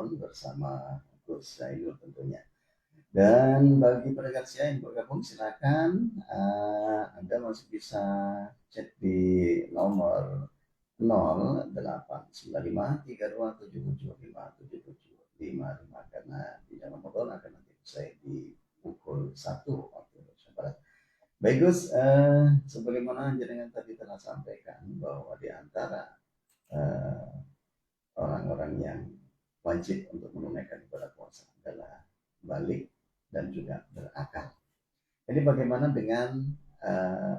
Ramadan bersama Gus Zainul tentunya. Dan bagi pendengar saya yang bergabung silakan Anda masih bisa chat di nomor 089532775755 karena di dalam Ramadan akan nanti saya di pukul 1 waktu Indonesia Barat. Baik Gus, sebagaimana jenengan tadi telah sampaikan bahwa di antara eh, orang-orang yang wajib untuk menunaikan ibadah puasa adalah balik dan juga berakal. Jadi bagaimana dengan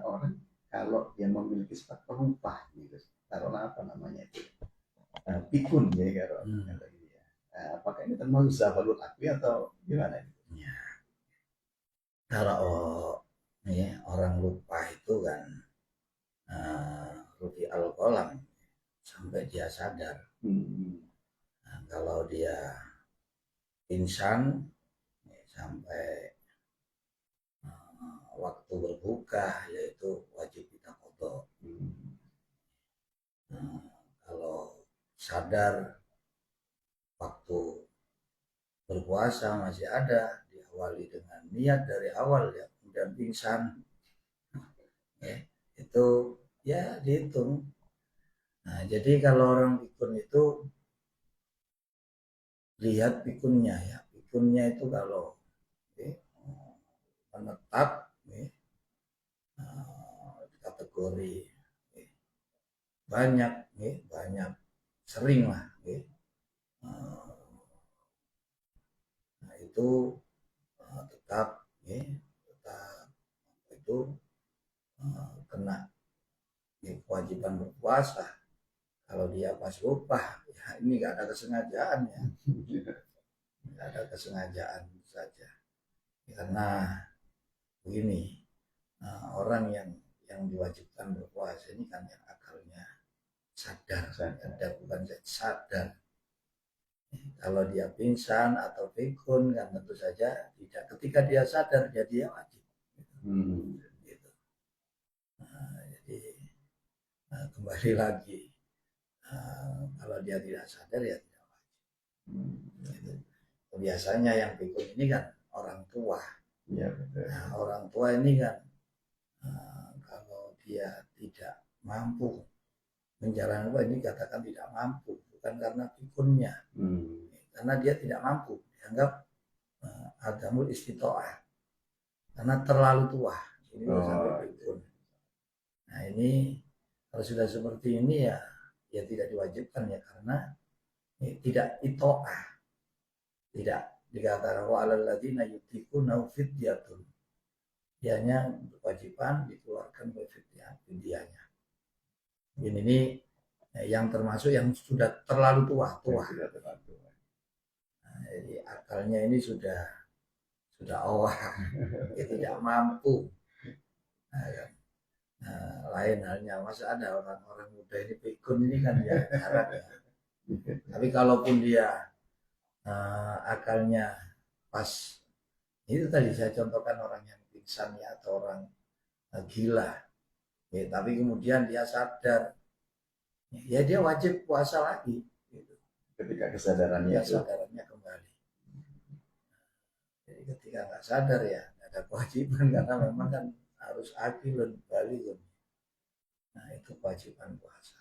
orang kalau dia memiliki sifat pelupa, gitu, taruhlah apa namanya itu, pikun ya kalau kata ini ya. Apakah ini termasuk zabalul akli atau gimana? Ya, kalau ya, orang lupa itu kan rugi al-qalam sampai dia sadar. Nah, kalau dia pingsan ya, sampai waktu berbuka yaitu wajib kita qadha. Nah, kalau sadar waktu berpuasa masih ada, diawali dengan niat dari awal ya, kemudian pingsan ya, itu ya dihitung. Nah, jadi kalau orang pikun itu lihat pikunnya ya, pikunnya itu kalau menetap kategori banyak banyak sering lah nah itu tetap tetap itu kena kewajiban berpuasa. Kalau dia pas lupa ya ini nggak ada kesengajaan ya, nggak ada kesengajaan saja karena begini, orang yang diwajibkan berpuasa ini kan yang akalnya sadar bukan sadar. Kalau dia pingsan atau pikun kan tentu saja tidak. Ketika dia sadar dia wajib. Gitu. Jadi kembali lagi kalau dia tidak sadar ya tidak wajib. Gitu. Biasanya yang pikun ini kan orang tua. Ya, betul. Nah, orang tua ini kan kalau dia tidak mampu menjalankan ini katakan tidak mampu bukan karena pikunnya, karena dia tidak mampu, dianggap adamul istitoah karena terlalu tua ini sampai pikun. Nah ini kalau sudah seperti ini ya tidak diwajibkan ya karena tidak itoah, tidak dikatakan wa alal ladzina yutiquna fidyatun, dianya kewajiban dikeluarkan fidyahnya. Ini yang termasuk yang sudah terlalu tua. Nah, jadi akalnya ini sudah awah, dia tidak mampu. Nah, lain halnya masa ada orang-orang muda ini pikun ini kan ya jarang ya. Tapi kalaupun dia akalnya pas, itu tadi saya contohkan orang yang pingsan ya atau orang gila, ya, tapi kemudian dia sadar, ya dia wajib puasa lagi. Gitu. Ketika kesadarannya kembali. Jadi ketika nggak sadar ya nggak ada kewajiban karena memang kan harus akilun balikun. Nah itu kewajiban puasa.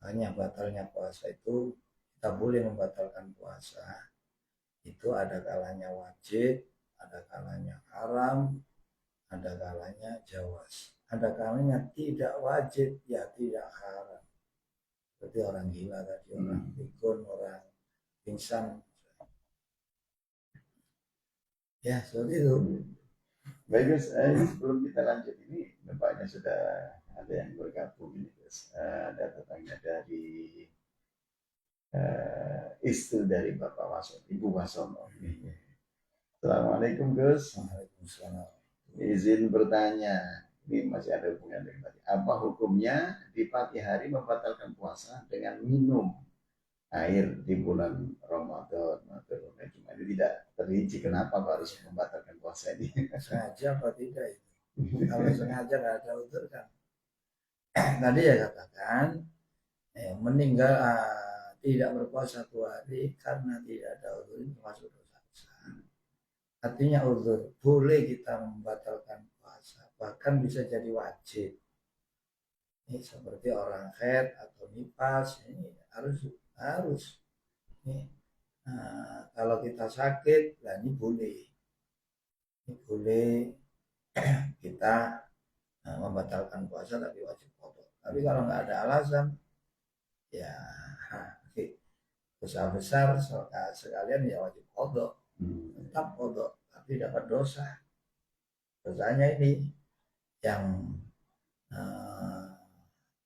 Hanya batalnya puasa itu kita boleh membatalkan puasa. Itu ada kalanya wajib, ada kalanya haram, ada kalanya jawaz, ada kalanya tidak wajib ya tidak haram. Seperti orang gila tadi, orang pikun, orang pingsan. Ya seperti itu. Baik Gus, sebelum kita lanjut ini nampaknya sudah ada yang bergabung ini Gus. Ada tetangga dari istri dari Bapak Wasono, Ibu Wasono. Assalamualaikum Gus. Waalaikumsalam. Izin bertanya, ini masih ada hubungan dengan tadi. Apa hukumnya di pagi hari membatalkan puasa dengan minum air di bulan Ramadan? Cuma ini tidak terinci kenapa harus membatalkan puasa ini. Sengaja apa tidak itu? Kalau sengaja nggak ada utur kan. Tadi ya katakan meninggal tidak berpuasa 1 hari karena tidak ada uzur ini termasuk dosa besar. Artinya uzur, boleh kita membatalkan puasa, bahkan bisa jadi wajib. Ini seperti orang haid atau nifas, ini harus. Nah, kalau kita sakit, nah ini boleh kita membatalkan puasa tapi wajib qadha. Tapi kalau nggak ada alasan, ya dosa besar sekalian ya wajib qadha, tetap qadha, tapi dapat dosa. Dosanya ini yang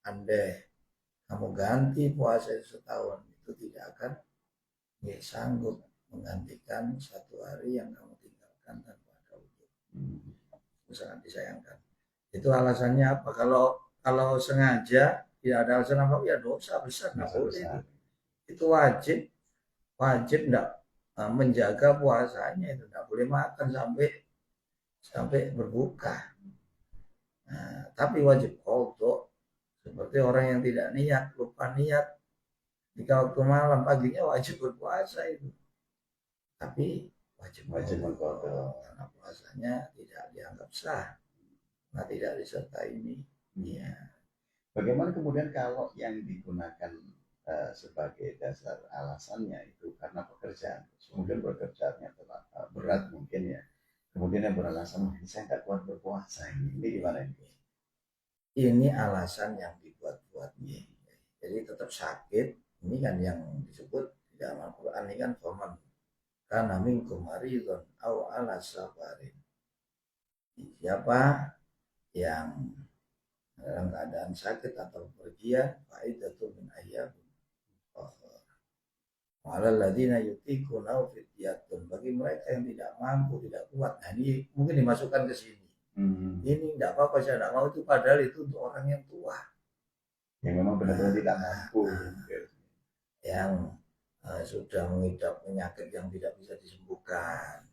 andai kamu ganti puasa setahun itu tidak akan sanggup menggantikan 1 hari yang kamu tinggalkan tanpa ada uzur. Sangat disayangkan. Itu alasannya apa? Kalau sengaja tidak ada alasan apa, ya dosa besar, nggak boleh. Itu wajib enggak menjaga puasanya, itu enggak boleh makan sampai berbuka. Nah, tapi wajib qadha seperti orang yang tidak niat, lupa niat jika waktu malam, paginya wajib berpuasa itu. Tapi wajib qadha karena puasanya tidak dianggap sah, nah tidak disertai ini. Ya. Bagaimana kemudian kalau yang digunakan sebagai dasar alasannya itu karena pekerjaan, kemudian bekerjanya berat mungkin ya, kemudian yang beralasan saya nggak kuat berpuasa, ini gimana ini? Ini alasan yang dibuat-buat, jadi tetap sakit. Ini kan yang disebut di dalam Al-Quran ini kan faman kana minkum maridun aw ala safarin. Siapa yang dalam keadaan sakit atau pergian, faidatun min ayyamin ukhra. Walal ladzina yutiquna fidyatun, bagi mereka yang tidak mampu, tidak kuat. Nah, ini mungkin dimasukkan ke sini. Ini tidak apa-apa, saya tidak mau, itu padahal itu untuk orang yang tua, yang memang benar-benar tidak mampu, yang sudah mengidap penyakit yang tidak bisa disembuhkan.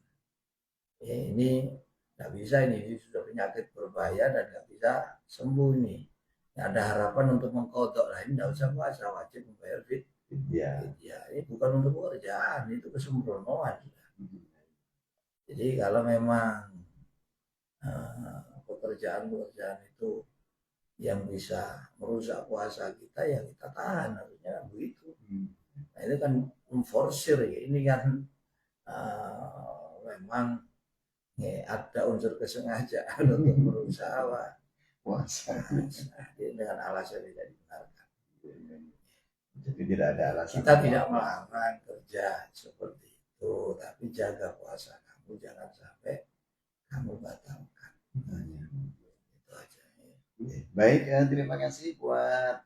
Ini tidak bisa, ini sudah penyakit berbahaya dan tidak bisa sembuh ini. Tidak ada harapan untuk mengkodok. Nah, ini tidak usah puasa, wajib membayar fidyah. Ini bukan untuk pekerjaan, itu kesembronoan. Jadi kalau memang pekerjaan itu yang bisa merusak puasa kita, ya kita tahan, harusnya begitu. Nah, itu kan memforsir, ya. Ini kan memang ada unsur kesengajaan untuk merusak puasa dengan alasan tidak dibenarkan. Jadi tidak ada alasan. Kita tidak melarang kerja seperti itu, tapi jaga puasa kamu, jangan sampai kamu batalkan. Itu aja. Baik, terima kasih buat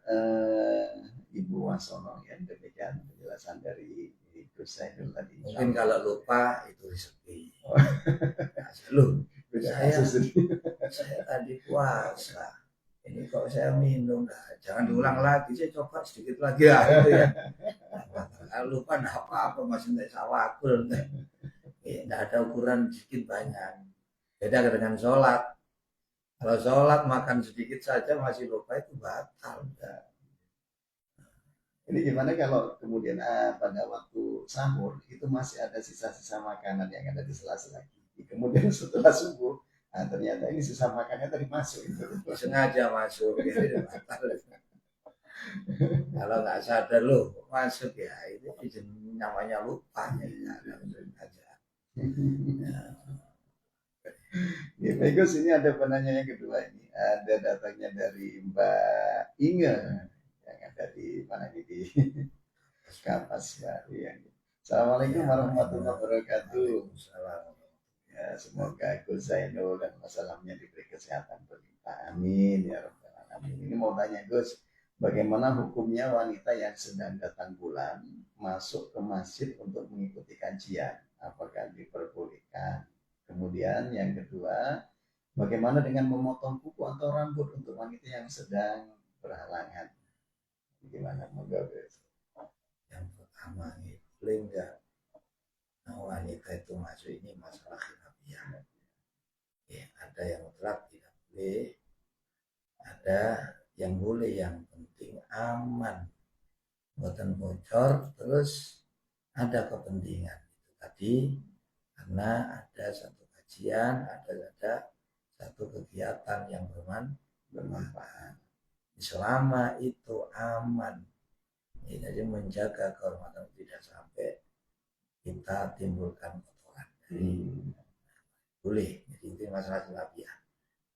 Ibu Wasono yang demikian penjelasan dari Gus Zainul tadi. Mungkin kalau lupa itu rezeki. Saya tadi puasa, ini kok saya minum, jangan diulang lagi, saya coba sedikit lagi ya, gitu ya. Kalau lupa enggak apa-apa, masih enggak sawakul. Enggak ada ukuran sedikit banyak. Beda dengan sholat. Kalau sholat makan sedikit saja masih lupa, itu batal. Ini gimana kalau kemudian pada waktu sahur itu masih ada sisa-sisa makanan yang ada di sela-sela gigi. Kemudian setelah subuh, ternyata ini sisa makannya tadi masuk. Sengaja masuk, ya, batal. Kalau nggak sadar loh masuk, ya itu namanya lupa. Ya, bagus, ini ada penanya yang kedua ini. Ada datangnya dari Mbak Inge yang ada di mana ini, di Kapas Baru yang. Assalamualaikum warahmatullahi wabarakatuh. Ya, semoga Gus Zainul dan masalahnya diberi kesehatan berlimpah. Amin ya rabbal alamin. Ini mau tanya Gus, bagaimana hukumnya wanita yang sedang datang bulan masuk ke masjid untuk mengikuti kajian? Apakah diperbolehkan? Kemudian yang kedua, bagaimana dengan memotong kuku atau rambut untuk wanita yang sedang berhalangan? Gimana Gus? Yang pertama ini boleh enggak wanita itu masuk, ini masalah khilafiyah. Ya, ada yang mutlak tidak boleh, ada yang boleh, yang penting aman buatan bocor, terus ada kepentingan itu tadi karena ada satu kajian, ada satu kegiatan yang bermanfaat. Selama itu aman, ya, jadi menjaga kehormatan tidak sampai kita timbulkan kotoran. Boleh, jadi itu masalah khilafiyah.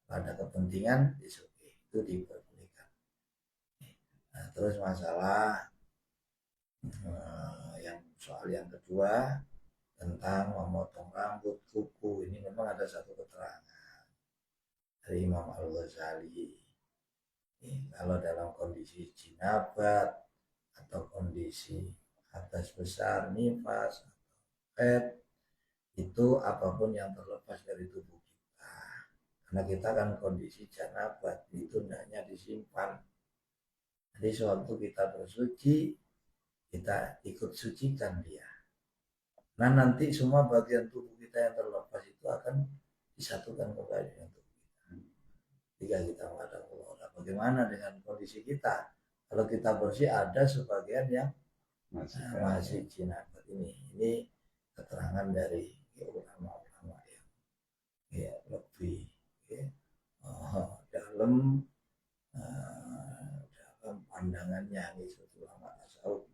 Pada kepentingan itu diperbolehkan. Nah, terus masalah yang soal yang kedua tentang memotong rambut, kuku, ini memang ada satu keterangan dari Imam Al-Ghazali. Kalau dalam kondisi jinabat atau kondisi hadas besar, nifas, atau haid, itu apapun yang terlepas dari tubuh kita. Karena kita kan kondisi janabat, itu hendaknya disimpan. Jadi sewaktu kita bersuci, kita ikut sucikan dia. Nah nanti semua bagian tubuh kita yang terlepas itu akan disatukan kembali dengan tubuh kita. Jika kita mengadakan Allah, bagaimana dengan kondisi kita? Kalau kita bersih, ada sebagian yang masih jinabat ini. Ini keterangan dari ulama-ulama yang ya, lebih ya, dalam pandangannya itu ulama tasawuf.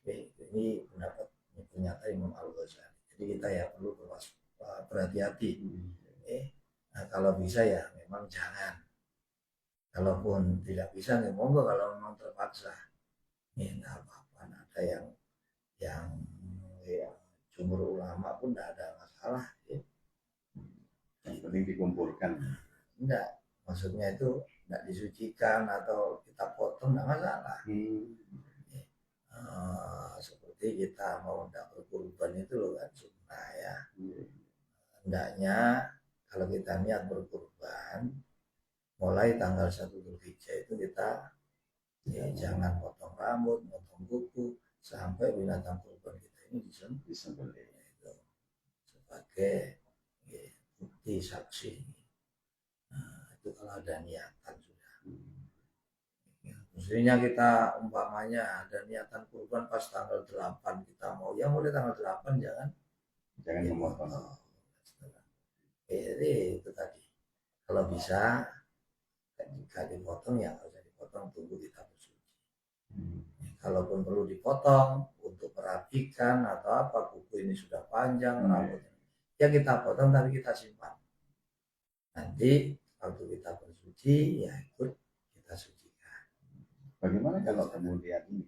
Ini pendapat pernyataan Imam Al-Ghazali. Jadi kita ya perlu berhati-hati. Nah, kalau bisa ya memang jangan. Kalaupun tidak bisa, ya monggo kalau memang terpaksa. Ini enggak apa-apa. Ada yang ya, jumhur ulama pun tidak ada masalah. Ya. Yang penting dikumpulkan. Enggak, maksudnya itu tidak disucikan atau kita potong tidak masalah. Seperti kita mau tidak berkurban itu loh kan sunnah ya. Hendaknya kalau kita niat berkurban mulai tanggal 1 Dzulhijjah itu kita ya, jangan potong rambut, potong kuku sampai binatang kurban kita ini disembelih itu sebagai ya, bukti saksi. Nah, itu kalau ada niatan sudah. Maksudnya kita umpamanya ada niatan kurban pas tanggal 8 kita mau ya mulai tanggal 8 jangan memotong. Jadi itu tadi kalau bisa jika dipotong ya harus dipotong tunggu kita bersuci. Kalaupun perlu dipotong untuk merapikan atau apa kuku ini sudah panjang rambutnya ya kita potong tapi kita simpan. Nanti waktu kita bersuci ya ikut kita suci. Bagaimana kalau kemudian ini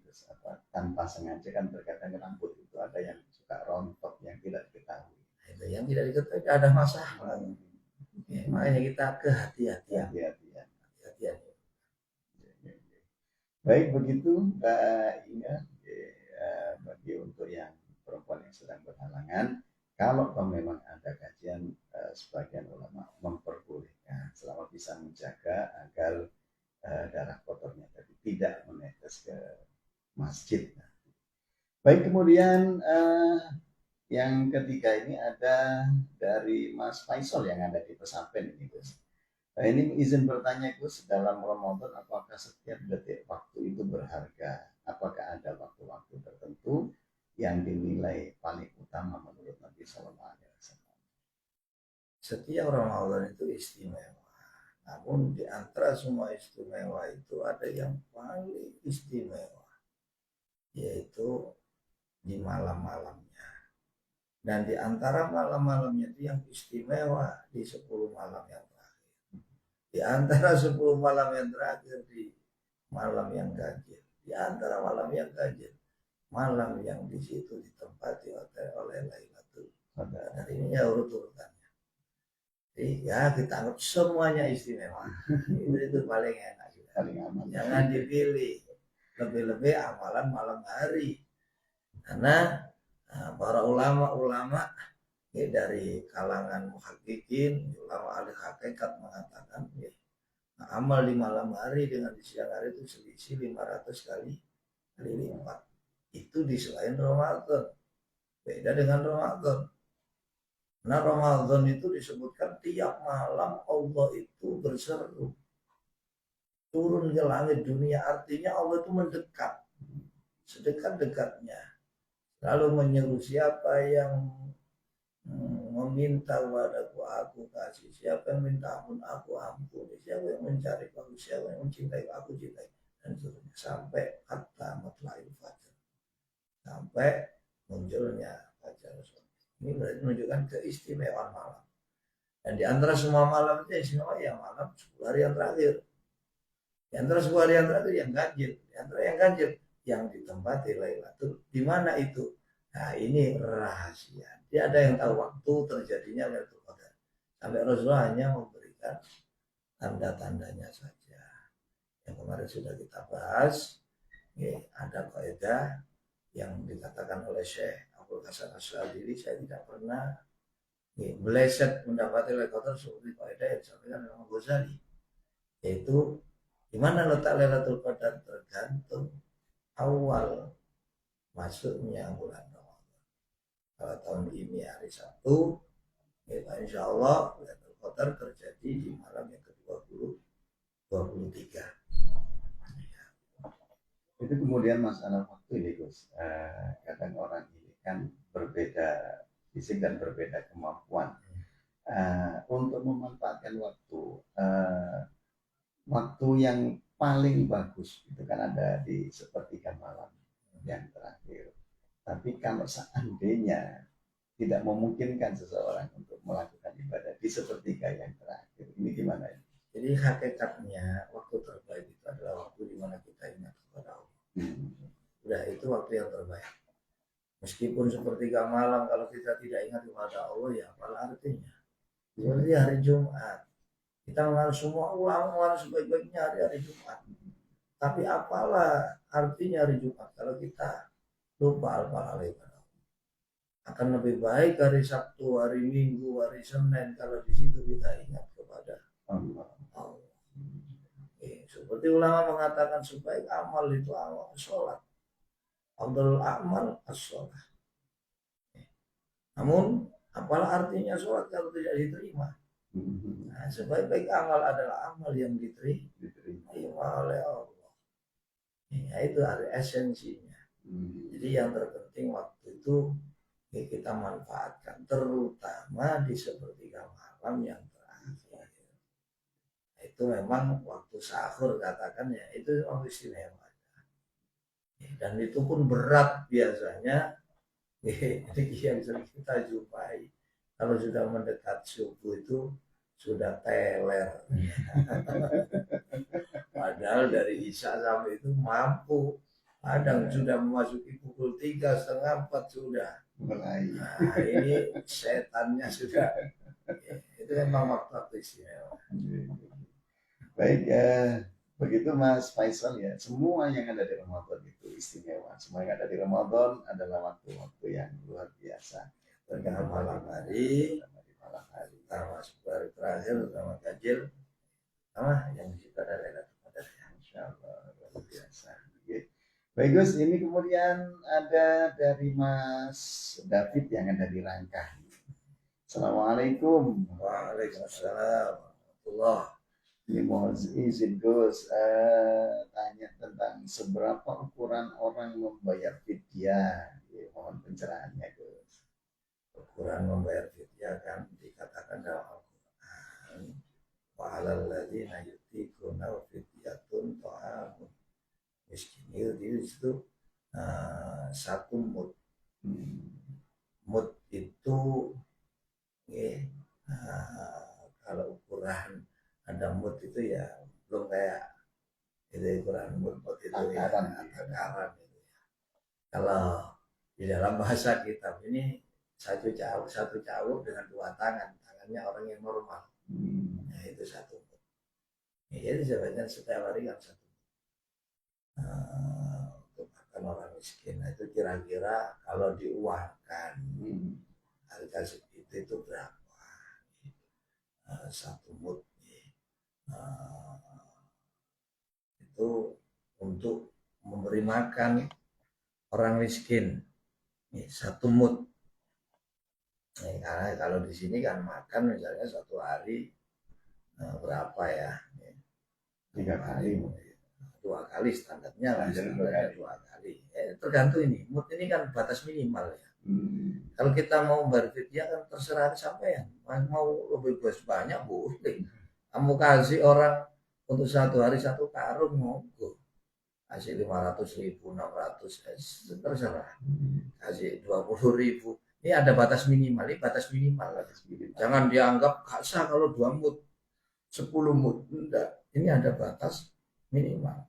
tanpa sengaja kan terkadang rambut itu ada yang suka rontok yang tidak diketahui. Nah, itu yang tidak diketahui ada masalah. Ya, makanya kita kehati-hatian. Baik begitu Mbak Inga. Bagi untuk yang perempuan yang sedang berhalangan, kalau memang ada kajian sebagian ulama memperbolehkan selama bisa menjaga agar darah kotornya tadi tidak menetes ke masjid. Baik, kemudian yang ketiga ini ada dari Mas Faisal yang ada di Pesapen ini Gus. Ini izin bertanya Gus, dalam Ramadan apakah setiap detik waktu itu berharga? Apakah ada waktu-waktu tertentu yang dinilai paling utama menurut Nabi Sallallahu Alaihi Wasallam? Setiap Ramadan itu istimewa. Namun di antara semua istimewa itu ada yang paling istimewa, yaitu di malam-malamnya. Dan di antara malam-malamnya itu yang istimewa di 10 malam yang terakhir. Di antara 10 malam yang terakhir di malam yang ganjil. Di antara malam yang ganjil, malam yang di situ ditempati oleh Lailatul Qadar. Ini ya urut-urutan. Ya kita anggap semuanya istimewa. Itu paling enak juga. Paling aman. Jangan dipilih. Lebih-lebih amalan malam hari. Karena para ulama-ulama ya, dari kalangan muhaqqiqin, ulama ahli hakikat mengatakan ya, amal di malam hari dengan di siang hari itu selisih 500 kali lipat. Itu di selain Ramadan. Beda dengan Ramadan. Nah Ramadan itu disebutkan tiap malam Allah itu berseru turun ke langit dunia, artinya Allah itu mendekat. sedekat-dekatnya, lalu menyeru siapa yang meminta kepadaku aku kasih, siapa yang minta ampun aku ampuni, siapa yang mencari aku, siapa yang mencintai aku cintai, dan seterusnya sampai kata matla'il fajar, sampai munculnya fajar. Ini berarti menunjukkan keistimewaan malam. Dan di antara semua malam itu istimewa ya malam 10 hari yang terakhir. Di antara 10 hari yang terakhir yang ganjil, di antara yang ganjil yang ditempati Lailatul, di mana itu? Nah, ini rahasia. Dia ada yang tahu waktu terjadinya Lailatul Qadar. Sampai Rasulullah hanya memberikan tanda-tandanya saja. Yang kemarin sudah kita bahas, ada kaidah yang dikatakan oleh Syekh Abdul Hasan Asy'adzili, saya tidak pernah meleset mendapati Lailatul Qadar seperti kaidah yang disampaikan oleh Imam Ghazali, yaitu di mana letak Lailatul Qadar tergantung awal masuknya bulan Ramadan. Kalau tahun ini hari Sabtu, insya Allah Lailatul Qadar terjadi di malam yang ke-20 23. Itu kemudian masalah waktu ini Gus. Kadang orang ini kan berbeda fisik dan berbeda kemampuan untuk memanfaatkan waktu. Waktu yang paling bagus itu kan ada di sepertiga malam yang terakhir. Tapi kalau seandainya tidak memungkinkan seseorang untuk melakukan ibadah di sepertiga yang terakhir, ini gimana ya? Jadi hakikatnya waktu terbaik itu adalah waktu di mana kita ingat kepada Allah. Udah, itu waktu yang terbaik. Meskipun sepertiga malam kalau kita tidak ingat kepada Allah, ya apalah artinya. Seperti hari Jumat, kita mengenal semua ulama sebaik-baiknya hari Jumat. Tapi apalah artinya hari Jumat kalau kita lupa al-falah ibadah. Akan lebih baik hari Sabtu, hari Minggu, hari Senin kalau di situ kita ingat kepada Allah. Seperti ulama mengatakan sebaik amal itu amal sholat. Abdul amal as-sholat. Namun apalah artinya sholat kalau tidak diterima? Nah, sebaik-baik amal adalah amal yang diterima oleh Allah. Ya, itu ada esensinya. Jadi yang terpenting waktu itu kita manfaatkan, terutama di sepertiga malam yang terakhir. Itu memang waktu sahur katakan ya, itu waktu istimewa. Dan itu pun berat biasanya. Yang sering kita jumpai kalau sudah mendekat subuh itu sudah teler. Padahal dari Isya sampai itu mampu. Kadang sudah memasuki pukul 3, setengah 4 sudah. Nah, ini setannya sudah. Itu memang waktu istimewa. Baik, begitu Mas Faisal ya. Semua yang ada di Ramadan itu istimewa. Semua yang ada di Ramadan adalah waktu-waktu yang luar biasa. Tergantung malam hari, termasuk hari terakhir, terutama ganjil, sama yang kita ada Lailatul Qadar. Insya Allah luar biasa. Baik Gus, ini kemudian ada dari Mas David yang ada di Rangkah. Assalamualaikum. Waalaikumsalam warahmatullahi. Ini mohon izin Gus, tanya tentang seberapa ukuran orang membayar fidyah. Mohon pencerahannya Gus. Ukuran membayar fidyah kan dikatakan dalam Al-Quran, wa 'alal ladzina yutiquna fidyatun ta'amun miskin. Itu satu mud. Mud itu kalau ukuran ada mud itu ya belum kayak itu ukuran mud itu ya takaran itu ya. Kalau di dalam bahasa kitab ini satu cawuk dengan 2 tangannya orang yang normal. Nah, itu satu mud. Jadi sebenarnya setiap hari kan satu. Untuk makan orang miskin. Nah, itu kira-kira kalau diuangkan harga segitu itu berapa? Satu mud itu untuk memberi makan orang miskin. Satu mud. Karena kalau di sini kan makan misalnya satu hari berapa ya? 3 kali. 2 kali standarnya lah, Standarnya standarnya 2 kali. Tergantung ini, mood ini kan batas minimal ya. Hmm. Kalau kita mau berpikir kan terserah sampean, mau lebih banyak boleh. Kamu kasih orang untuk 1 hari 1 karung monggo, kasih 500.000, 600, terserah. Kasih 20.000. Ini ada batas minimal, ini batas minimal. Jangan dianggap kasar kalau 2 mood, 10 mood. Enggak, ini ada batas minimal.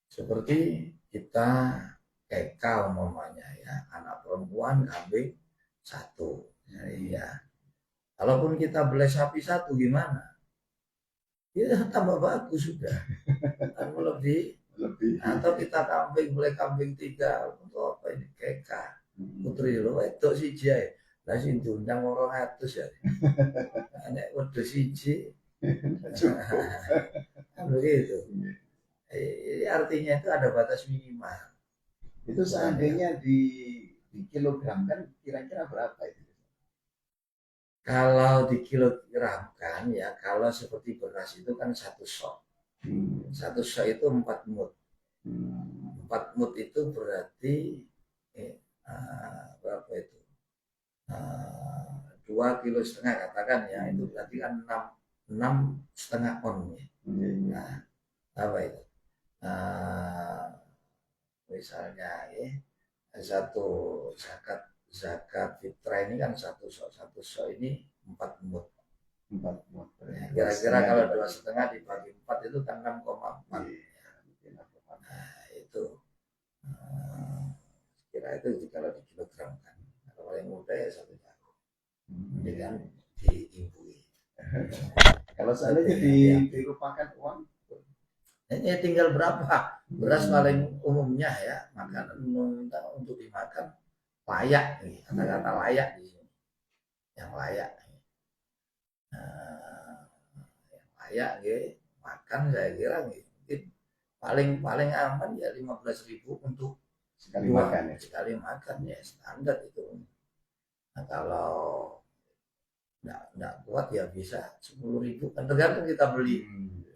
Seperti kita TK umpamanya ya, anak perempuan kambing 1. Ya. Kalaupun kita beli sapi 1 gimana? Ya tambah bagus sudah. Kan lebih. Atau kita beli kambing 3 untuk apa ini? TK. Putri lo itu siji ae. Lah sing diundang 200 ya. Nek wedhus siji. Kan begitu. Artinya itu ada batas minimal. Itu seandainya di kilogram kan kira-kira berapa itu? Kalau dikilogramkan ya, kalau seperti beras itu kan 1 sok. 1 sok itu 4 mut. 4 mut itu berarti berapa itu? 2,5 kg katakan ya, itu berarti kan 6,5 on ya. Nah, apa itu? Misalnya ya, satu zakat fitrah ini kan 1 sok ini 4 mut. 4 mut. Ya, kira-kira kalau 2,5 dibagi 4 itu kan 6,4. Nah, itu kira itu kalau dikilogramkan. Kalau paling mudah ya 1 jagung. Ini kan diimbui. Kalau seandainya dirupakan uang, ini tinggal berapa beras paling umumnya ya, makanan untuk dimakan layak nih, kata-kata layak di sini, yang layak, yang layak gitu, makan saya kira nih, mungkin paling aman ya 15.000 untuk sekali makan ya. Sekali makan ya standar itu. Nah kalau nggak kuat ya bisa 10.000 kan tergantung kita beli.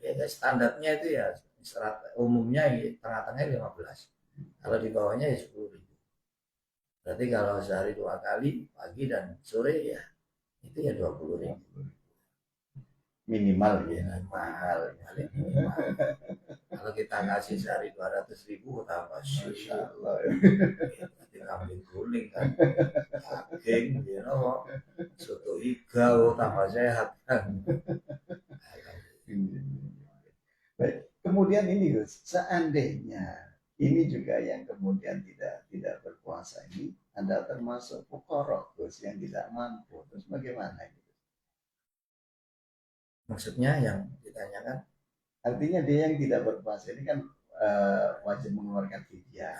Ya standarnya itu ya umumnya ya, tengah-tengahnya 15. Kalau di bawahnya ya 10.000. Berarti kalau sehari 2 kali pagi dan sore ya itu ya 20.000. Minimal ya. Minimal. Kalau kita kasih sehari 200.000 tambah Masya Allah. Nanti kambing kuning kan, daging, soto iga, tambah sehat kan. Baik. Kemudian ini Gus, seandainya ini juga yang kemudian tidak berpuasa ini, Anda termasuk fuqara Gus yang tidak mampu, terus bagaimana itu? Maksudnya yang ditanyakan? Artinya dia yang tidak berpuasa ini kan wajib mengeluarkan fidyah.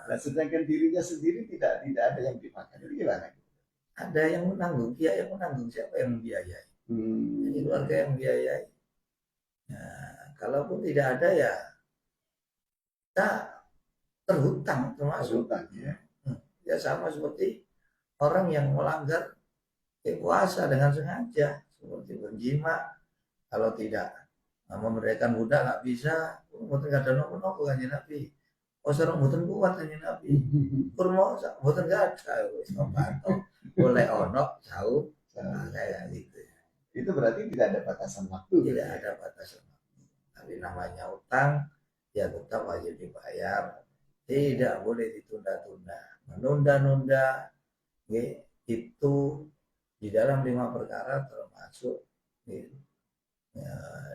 Nah, sedangkan dirinya sendiri tidak ada yang dimakan, itu gimana? Ada yang menanggung, dia yang menanggung, siapa yang membiayai? Jadi keluarga yang membiayai. Nah, kalaupun tidak ada ya kita terhutang termasuk. Ya. Ya sama seperti orang yang melanggar puasa dengan sengaja, seperti berjima, kalau tidak memberikan budak nggak bisa, mboten nggak ada nopo kan Nabi. Oh sareng mboten kuat kan Nabi. Kurma mboten nggak ada wis nopo. Boleh ono jauh kayak gitu. Itu berarti tidak ada batasan waktu. Tidak ada batasan waktu. Tapi namanya utang ya tetap wajib dibayar. Tidak boleh ditunda-tunda. Menunda-nunda itu di dalam 5 perkara termasuk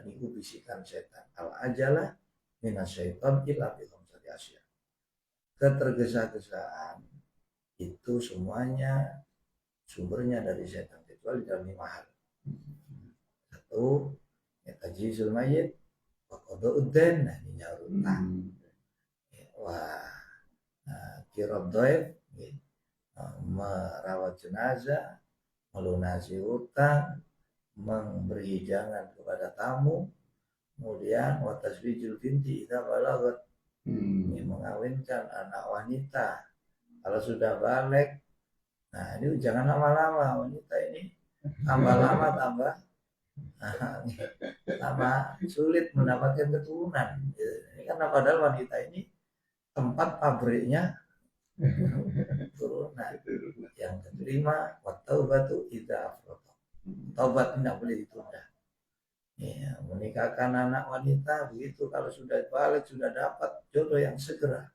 niku bisikan setan. Al ajalah minasyaiton illa bi khamsati asya. Ketergesa-gesaan itu semuanya sumbernya dari setan kecuali dalam 5 hal. 1, tajizul mayit wa qada'uddin, nah ini nyaur utang. Wah, kirab dhaif, merawat jenazah, melunasi utang, memberi hidangan kepada tamu, kemudian wataswijul binti idza balagat, mengawinkan anak wanita kalau sudah balik. Nah ini jangan lama-lama, wanita ini tambah lama tambah Lama sulit mendapatkan keturunan. Ini karena padahal wanita ini tempat pabriknya turunan. Yang kelima, wattaubatu idza afrata. Taubat tidak boleh ditunda. Ya, menikahkan anak wanita begitu kalau sudah balik, sudah dapat jodoh yang segera.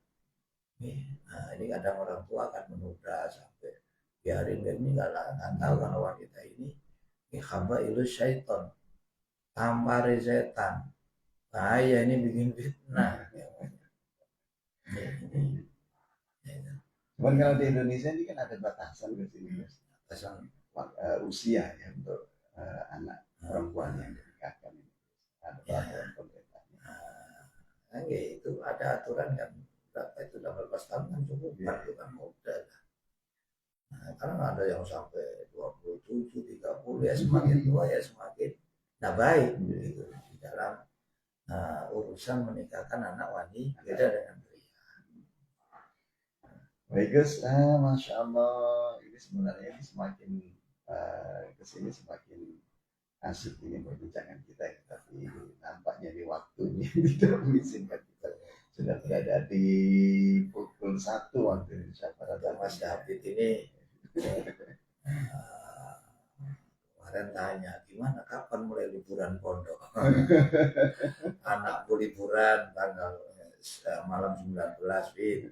Nah, ini kadang orang tua akan menunda sampai biarin ini nggak tahu kalau wanita ini hamba ilus syaiton, tampari setan, bahaya ini bikin fitnah. Cuman kalau di Indonesia ini kan ada batasan di sini, batasan usia ya untuk anak perempuan yang dinikahkan ini. Ada peraturan pemerintahnya. Nah, itu ada aturan kan berapa itu 18 tahun kan cukup, itu kan muda. Nah, karena ada yang sampai 27, 30 ya semakin tua ya semakin nah baik gitu di dalam urusan menikahkan anak wanita beda dengan pria. Baik Gus, Masya Allah, ini sebenarnya ini semakin kesini semakin asik ini perbincangan kita ya, tapi nampaknya di waktunya tidak mengizinkan kita sudah berada di pukul 1 waktu Indonesia Barat. Mas David ini kemarin tanya gimana kapan mulai liburan pondok. Anakku liburan tanggal malam 19 Fit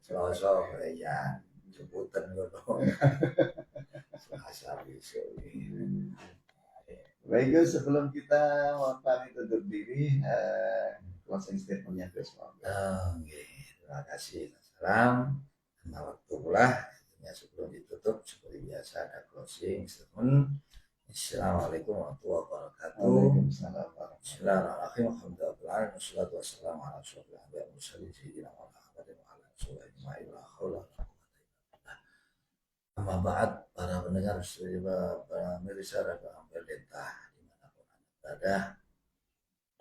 Selasa ya sebutan gitu. Selasa besok. Baik Gus, sebelum kita pamit undur diri, closing statementnya Gus. Terima kasih. Salam. Karena waktu pula sebelum ditutup seperti biasa ada closing statement. Assalamualaikum warahmatullahi wabarakatuh. Waalaikumsalam. Bismillahirrahmanirrahim. Alhamdulillah wassalaatu wassalamu ala asyrofil anbiya'i wal mursalin sayyidina Muhammadin wa ala alihi wa sahbihi. Amma ba'd, para pendengar pemirsa radio pemerintah dimanapun Anda berada.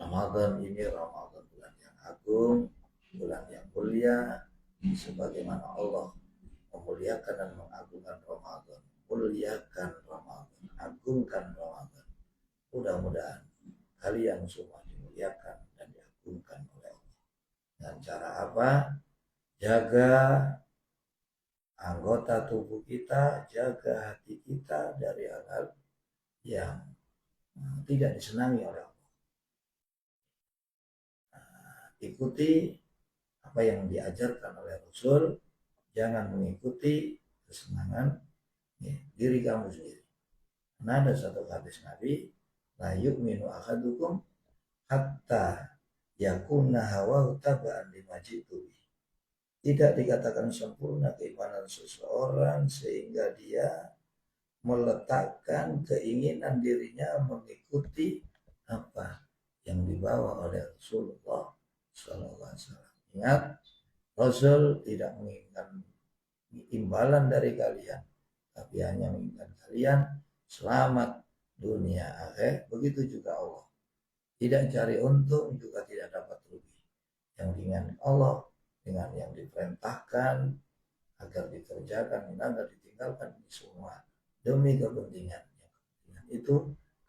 Ramadan ini Ramadan bulan yang agung, bulan yang mulia, sebagaimana Allah memuliakan dan mengagungkan Ramadan. Muliakan Ramadan, agungkan Ramadan. Mudah-mudahan kalian semua dimuliakan dan diagungkan oleh Allah. Dan cara apa? Jaga anggota tubuh kita, jaga hati kita dari hal-hal yang tidak disenangi oleh Allah. Ikuti apa yang diajarkan oleh Rasul, jangan mengikuti kesenangan diri kamu sendiri. Karena ada satu hadis Nabi, la yu'minu ahadukum hatta yakuna hawahu taba'an lima jitu. Tidak dikatakan sempurna keimanan seseorang sehingga dia meletakkan keinginan dirinya mengikuti apa yang dibawa oleh Rasulullah SAW. Ingat, Rasul tidak menginginkan imbalan dari kalian, tapi hanya menginginkan kalian selamat dunia akhir. Begitu juga Allah. Tidak cari untung juga tidak dapat rugi. Yang diinginkan Allah dengan yang diperintahkan agar dikerjakan dan agar ditinggalkan ini semua demi kepentingan. Kepentingan itu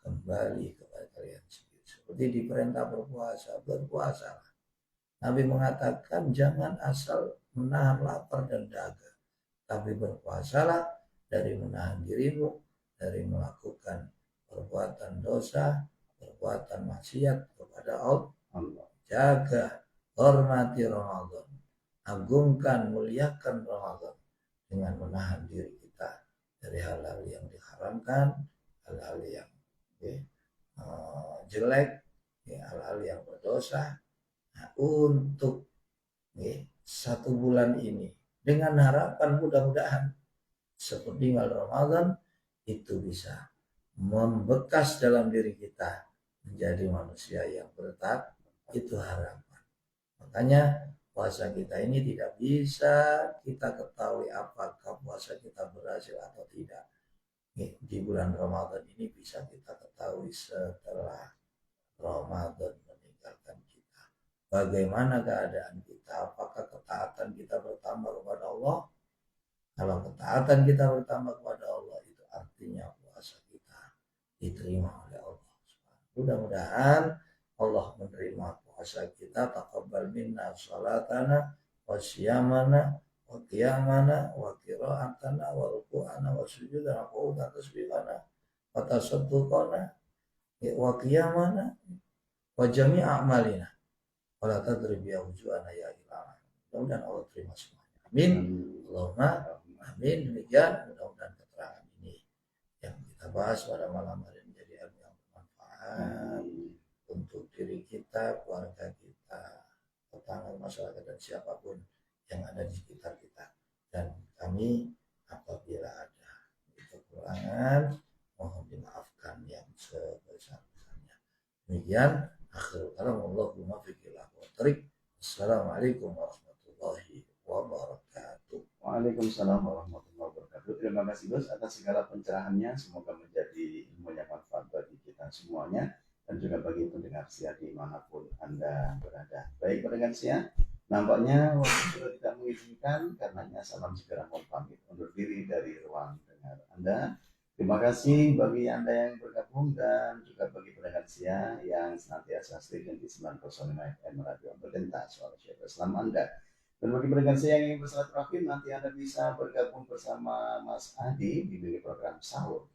kembali kepada kalian sendiri. Seperti diperintah berpuasa, berpuasalah. Nabi mengatakan jangan asal menahan lapar dan dahaga, tapi berpuasalah dari menahan dirimu dari melakukan perbuatan dosa, perbuatan maksiat kepada Allah. Jaga, hormati Ramadan, agungkan, muliakan Ramadan dengan menahan diri kita dari hal-hal yang diharamkan, hal-hal yang jelek, hal-hal yang berdosa. Nah, untuk satu bulan ini dengan harapan mudah-mudahan sepeninggal Ramadan itu bisa membekas dalam diri kita menjadi manusia yang bertakwa. Itu harapan. Makanya puasa kita ini tidak bisa kita ketahui apakah puasa kita berhasil atau tidak. Di bulan Ramadan ini bisa kita ketahui setelah Ramadan meninggalkan kita. Bagaimana keadaan kita? Apakah ketaatan kita bertambah kepada Allah? Kalau ketaatan kita bertambah kepada Allah itu artinya puasa kita diterima oleh Mudah-mudahan Allah menerima puasa kita, taqabbal minna salatana wa siyamana wa qiyamana wa qira'atana wa ruku'ana wa sujudana wa tasbihana wa tasadduqana wa qiyamana wa jami'a a'malina wa la tadrib ya wujuhana ya ilaha. Mudah-mudahan Allah terima semuanya. Amin. Allahumma amin. Demikian mudah-mudahan keterangan ini yang kita bahas pada malam hari menjadi ilmu yang bermanfaat untuk diri kita, keluarga kita, tetangga, masyarakat, dan siapapun yang ada di sekitar kita. Dan kami apabila ada kekurangan, mohon dimaafkan yang sebesar-besarnya. Demikian, akhirul kalam, Allahumma fiqillah wa tarik. Assalamualaikum warahmatullahi wabarakatuh. Waalaikumsalam warahmatullahi wabarakatuh. Terima kasih Gus atas segala pencerahannya. Semoga menjadi ilmu yang manfaat bagi kita semuanya dan juga bagi pendengar setia dimanapun Anda berada. Baik pendengar setia, nampaknya waktu sudah tidak mengizinkan, karenanya salam segera mohon pamit undur diri dari ruang dengar Anda. Terima kasih bagi Anda yang bergabung dan juga bagi pendengar setia yang senantiasa stay di 90.5 FM Radio Bergenta, suara syaitan Islam Anda. Dan bagi pendengar saya yang ingin bersilaturahim, nanti Anda bisa bergabung bersama Mas Adi di program Sahur.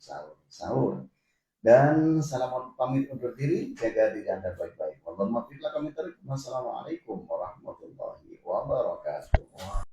Dan salam pamit undur diri, jaga diri Anda baik-baik. Wassalamualaikum warahmatullahi wabarakatuh.